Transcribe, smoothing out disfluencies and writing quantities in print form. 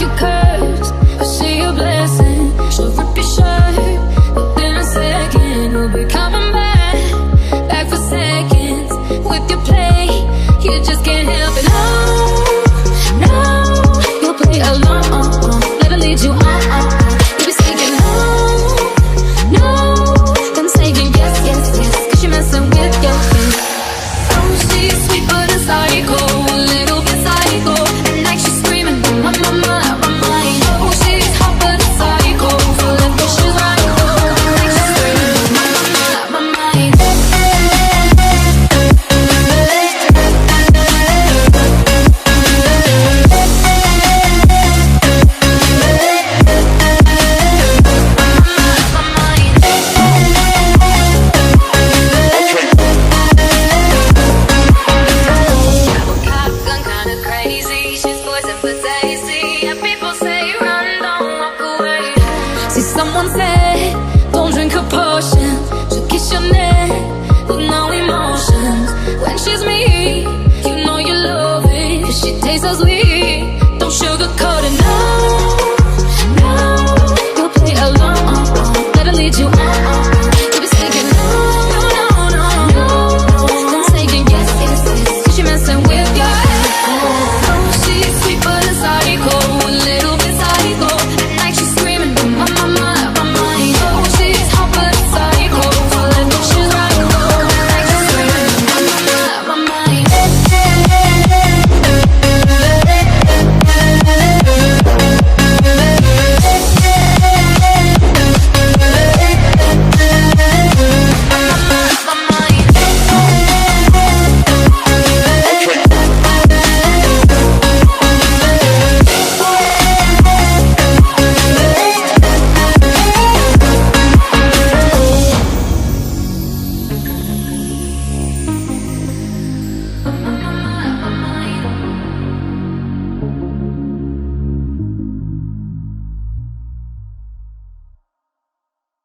you curse, but see a blessing. She'll rip your shirt, within a second we'll be coming back for seconds. With your play, you just can't help it. No, you'll play along, let her lead you on. You'll be saying no, then saying yes, cause you're messing with your head. Oh, she's sweet but a psycho, a little bit psycho. At night she's screaming, my mind. Oh, she's hot but a psycho, full of vicious right. At night she's screaming, my mind. Kinda crazy, she's poison but tasty. And people say run, don't walk away. See, someone said don't drink her potion. She'll kiss your neck with no emotions. When she's me, you know you love it, 'cause she tastes so sweet.